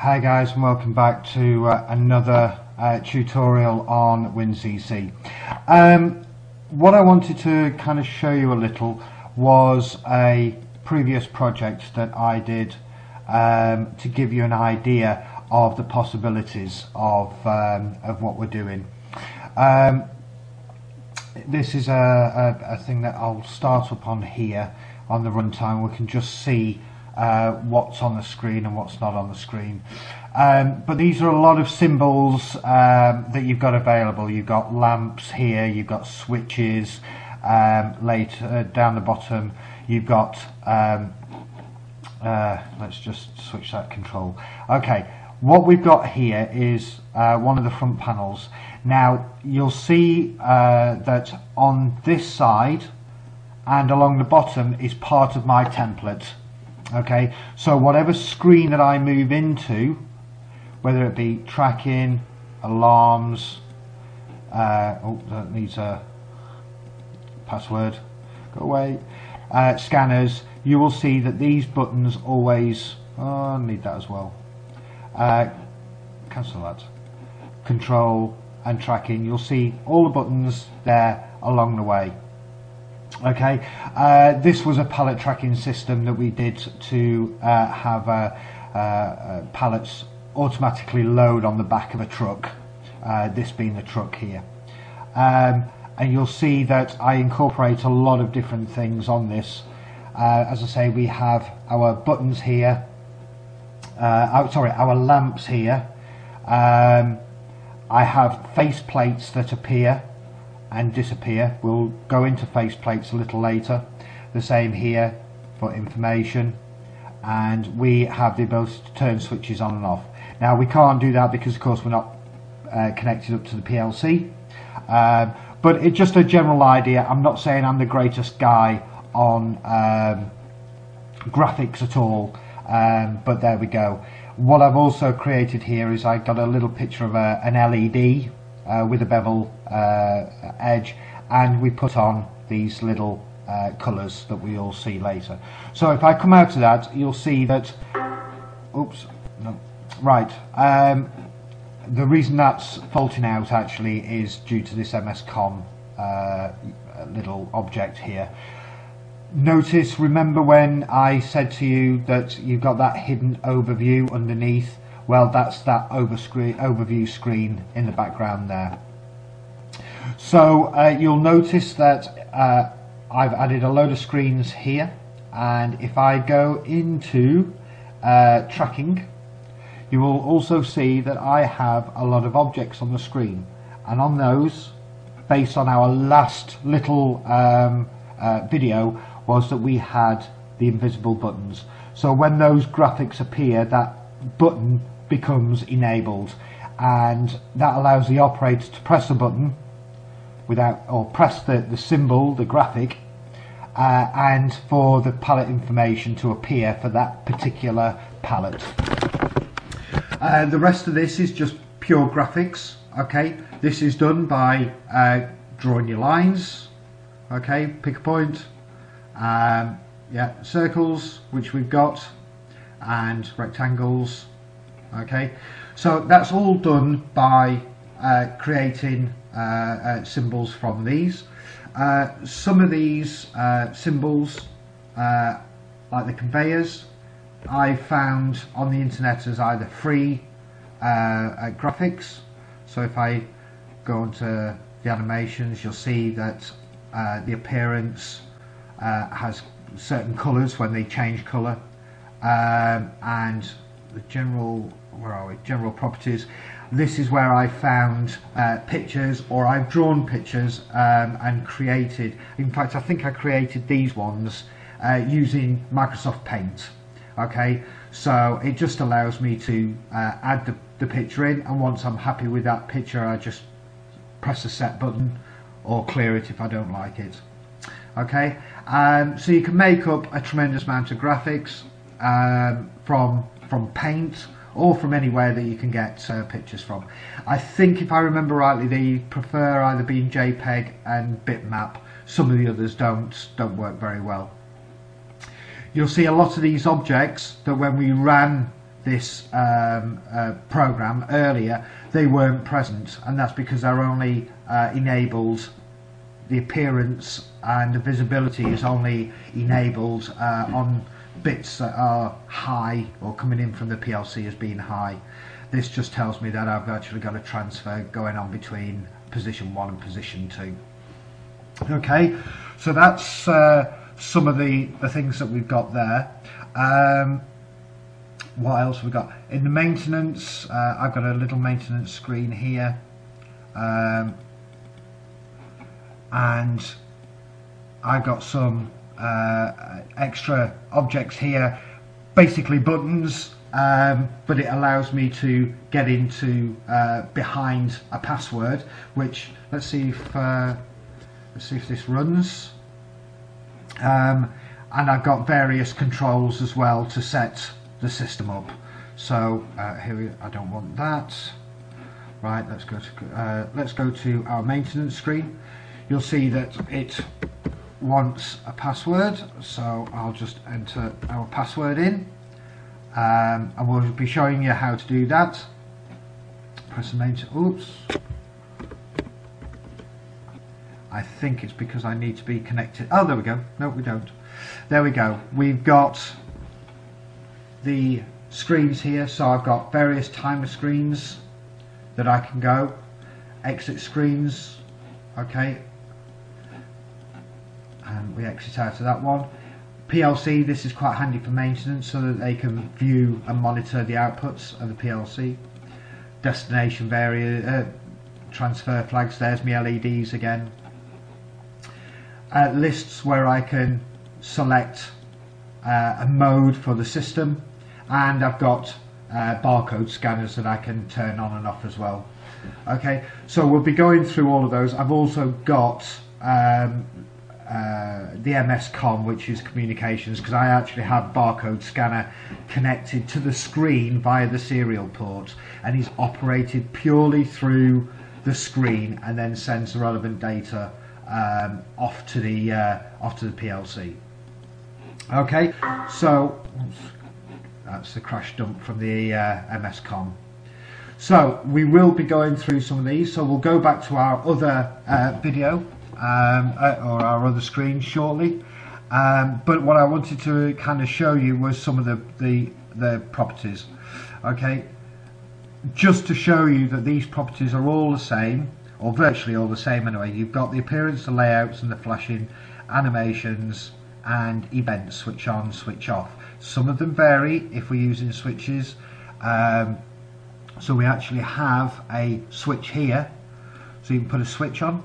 Hi guys, and welcome back to another tutorial on WinCC. What I wanted to kind of show you a little was a previous project that I did to give you an idea of the possibilities of what we're doing. This is a thing that I'll start up on here on the runtime. We can just see what's on the screen and what's not on the screen, but these are a lot of symbols that you've got available. You've got lamps here, you've got switches later down the bottom, you've got let's just switch that control. Okay, what we've got here is one of the front panels. Now you'll see that on this side and along the bottom is part of my template. Okay, so whatever screen that I move into, whether it be tracking, alarms, oh, that needs a password, go away, scanners, you will see that these buttons always, oh, I need that as well, cancel that, control and tracking, you'll see all the buttons there along the way. Okay, this was a pallet tracking system that we did to have pallets automatically load on the back of a truck, this being the truck here, and you'll see that I incorporate a lot of different things on this. As I say, we have our buttons here, our lamps here. I have face plates that appear and disappear. We'll go into faceplates a little later. The same here for information, and we have the ability to turn switches on and off. Now we can't do that because of course we're not connected up to the PLC, but it's just a general idea. I'm not saying I'm the greatest guy on graphics at all, but there we go. What I've also created here is I got a little picture of an LED with a bevel edge, and we put on these little colours that we all see later. So if I come out of that, you'll see that, oops, no, right, the reason that's faulting out actually is due to this MS-COM little object here. Notice, remember when I said to you that you've got that hidden overview underneath? Well, that's that overview screen in the background there. So you'll notice that I've added a load of screens here, and if I go into tracking, you will also see that I have a lot of objects on the screen, and on those, based on our last little video, was that we had the invisible buttons. So when those graphics appear, that button becomes enabled, and that allows the operator to press the button without, or press the symbol, the graphic, and for the pallet information to appear for that particular pallet. The rest of this is just pure graphics. Okay, this is done by drawing your lines. Okay, pick a point, yeah, circles, which we've got, and rectangles. Okay, so that's all done by creating symbols from these. Some of these symbols, like the conveyors, I found on the internet as either free graphics. So if I go into the animations, you'll see that the appearance has certain colours when they change colour, and the general, where are we, general properties, this is where I found pictures, or I've drawn pictures and created, in fact I think I created these ones using Microsoft Paint. Okay, so it just allows me to add the picture in, and once I'm happy with that picture I just press the set button or clear it if I don't like it. Okay, so you can make up a tremendous amount of graphics from Paint, or from anywhere that you can get pictures from. I think if I remember rightly, they prefer either being JPEG and bitmap. Some of the others don't work very well. You'll see a lot of these objects that when we ran this program earlier, they weren't present, and that's because they're only enabled, the appearance and the visibility is only enabled on bits that are high or coming in from the PLC as being high. This just tells me that I've actually got a transfer going on between position 1 and position 2. Okay, so that's some of the things that we've got there. What else have we got? In the maintenance, I've got a little maintenance screen here. And I've got some extra objects here, basically buttons, but it allows me to get into behind a password, which let's see if this runs. And I've got various controls as well to set the system up. So here I don't want that. Right, let's go to our maintenance screen. You'll see that it wants a password, so I'll just enter our password in, and we'll be showing you how to do that. Press the maintenance. Oops. I think it's because I need to be connected. Oh, there we go. No, we don't. There we go. We've got the screens here, so I've got various timer screens that I can go. Exit screens. Okay. And we exit out of that one. PLC, this is quite handy for maintenance so that they can view and monitor the outputs of the PLC. Destination transfer flags, there's my LEDs again. Lists where I can select a mode for the system, and I've got barcode scanners that I can turn on and off as well. Okay, so we'll be going through all of those. I've also got the MS-COM, which is communications, because I actually have barcode scanner connected to the screen via the serial port, and is operated purely through the screen and then sends the relevant data off to the PLC. Okay, so that's the crash dump from the MS-COM. So we will be going through some of these, so we'll go back to our other video or our other screen shortly, but what I wanted to kind of show you was some of the properties. Okay, just to show you that these properties are all the same, or virtually all the same anyway. You've got the appearance, the layouts and the flashing, animations and events, switch on, switch off. Some of them vary if we're using switches, so we actually have a switch here, so you can put a switch on,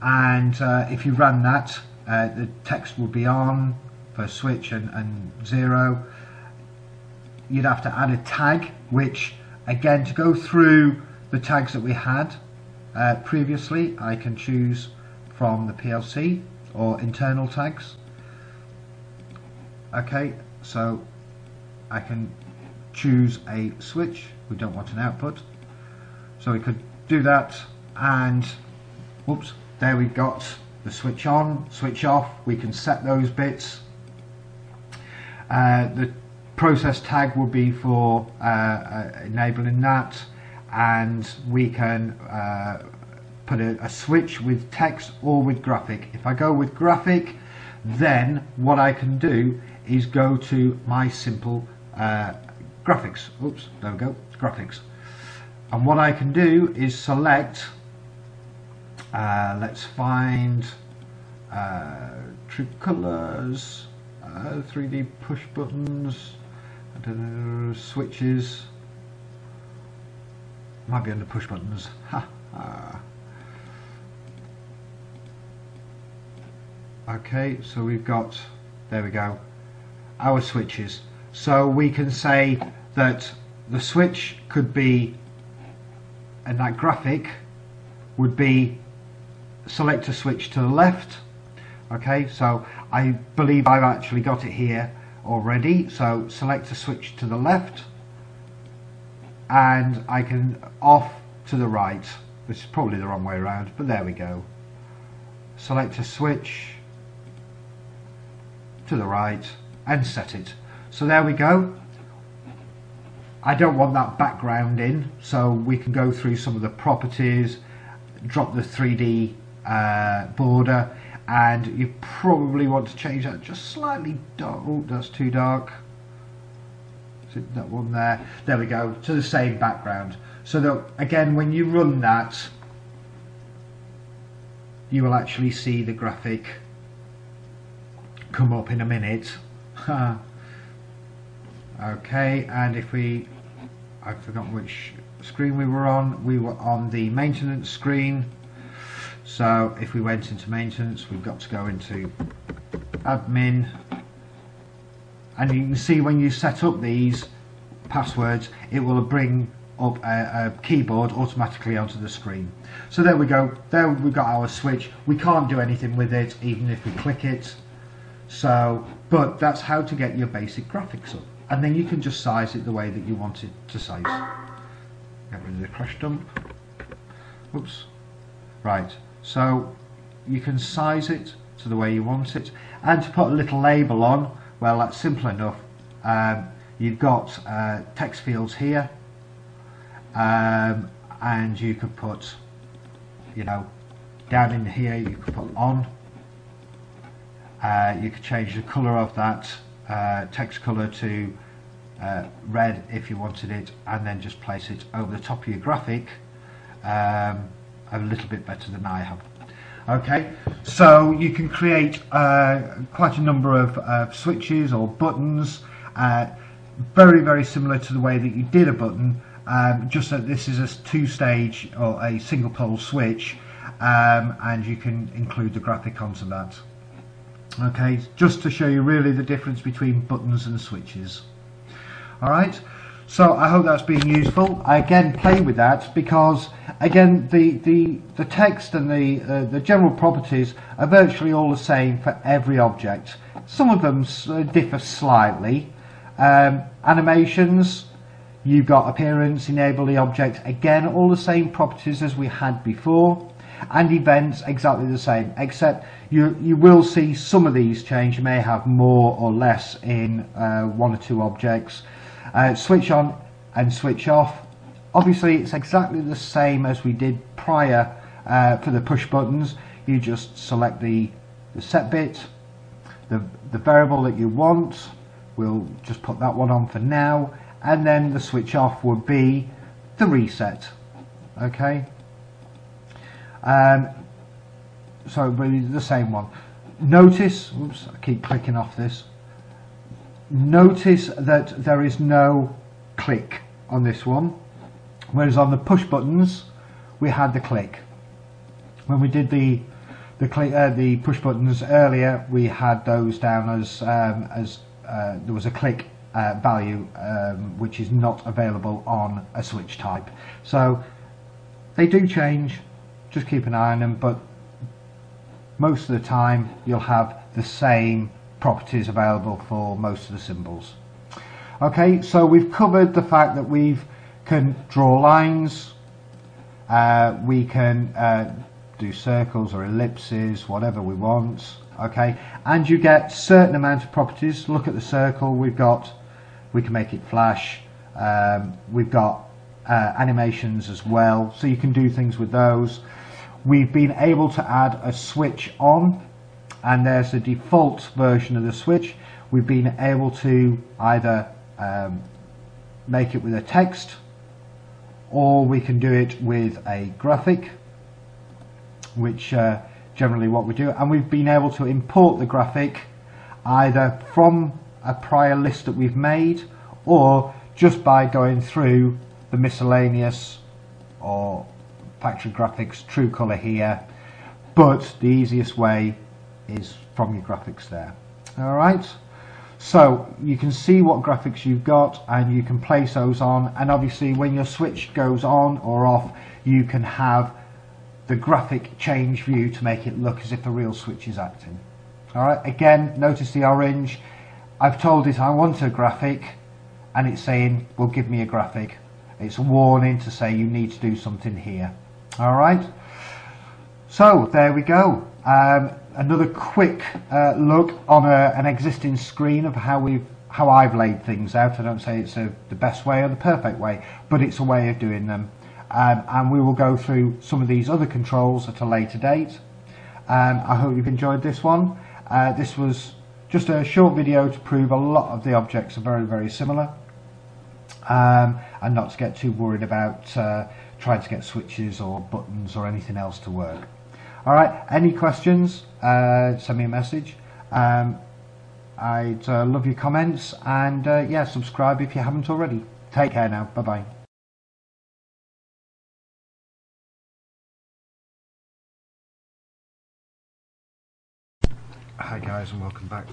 and if you run that, the text will be on for switch and 0. You'd have to add a tag, which again, to go through the tags that we had previously, I can choose from the PLC or internal tags. Okay, so I can choose a switch. We don't want an output, so we could do that, and whoops, there we've got the switch on, switch off. We can set those bits. The process tag will be for enabling that, and we can put a switch with text or with graphic. If I go with graphic, then what I can do is go to my simple graphics. Oops, there we go, graphics. And what I can do is select, let's find True Colors, 3D push buttons, switches, might be under push buttons. Okay, so we've got, there we go, our switches. So we can say that the switch could be, and that graphic would be select a switch to the left. Okay, so I believe I've actually got it here already, so select a switch to the left, and I can off to the right. This is probably the wrong way around, but there we go. Select a switch to the right and set it. So there we go. I don't want that background in, so we can go through some of the properties, drop the 3D border, and you probably want to change that just slightly dark. Oh, that's too dark. Is it that one there? There we go, to the same background. So that again, when you run that, you will actually see the graphic come up in a minute. Okay, and if I've forgotten which screen we were on the maintenance screen. So if we went into maintenance, we've got to go into admin, and you can see when you set up these passwords, it will bring up a keyboard automatically onto the screen. So there we go, there we've got our switch. We can't do anything with it even if we click it, so but that's how to get your basic graphics up, and then you can just size it the way that you want it to size. Get rid of the crash dump. Oops. Right, so you can size it to the way you want it, and to put a little label on, well, that's simple enough. You've got text fields here, and you could put, you know, down in here you could put on. You could change the colour of that text colour to red if you wanted it, and then just place it over the top of your graphic a little bit better than I have. Okay, so you can create quite a number of switches or buttons, very, very similar to the way that you did a button, just that this is a two-stage or a single pole switch, and you can include the graphic onto that. Okay, just to show you really the difference between buttons and switches. Alright, so I hope that's been useful. I again play with that because again the text and the general properties are virtually all the same for every object. Some of them differ slightly. Animations, you've got appearance, enable the object, again all the same properties as we had before, and events exactly the same, except you will see some of these change. You may have more or less in one or two objects. Switch on and switch off, obviously it's exactly the same as we did prior for the push buttons. You just select the set bit, the variable that you want. We'll just put that one on for now, and then the switch off would be the reset. Okay, so really the same one. Notice, oops, I keep clicking off this. Notice that there is no click on this one, whereas on the push buttons we had the click. When we did the push buttons earlier, we had those down as there was a click value, which is not available on a switch type. So they do change, just keep an eye on them, but most of the time you'll have the same properties available for most of the symbols. Okay, so we've covered the fact that we can draw lines, we can do circles or ellipses, whatever we want. Okay, and you get certain amount of properties. Look at the circle. We can make it flash. We've got animations as well, so you can do things with those. We've been able to add a switch on, and there's a default version of the switch. We've been able to either make it with a text, or we can do it with a graphic, which generally what we do, and we've been able to import the graphic either from a prior list that we've made, or just by going through the miscellaneous or factory graphics true color here, but the easiest way is from your graphics there. Alright, so you can see what graphics you've got and you can place those on, and obviously when your switch goes on or off you can have the graphic change view to make it look as if a real switch is acting. Alright, again notice the orange. I've told it I want a graphic and it's saying, well, give me a graphic. It's a warning to say you need to do something here. Alright, so there we go. Another quick look on an existing screen of how we've how I've laid things out. I don't say it's the best way or the perfect way, but it's a way of doing them. And we will go through some of these other controls at a later date. I hope you've enjoyed this one. This was just a short video to prove a lot of the objects are very, very similar, and not to get too worried about trying to get switches or buttons or anything else to work. Alright, any questions, send me a message. I'd love your comments, and yeah, subscribe if you haven't already. Take care now, bye bye. Hi guys, and welcome back.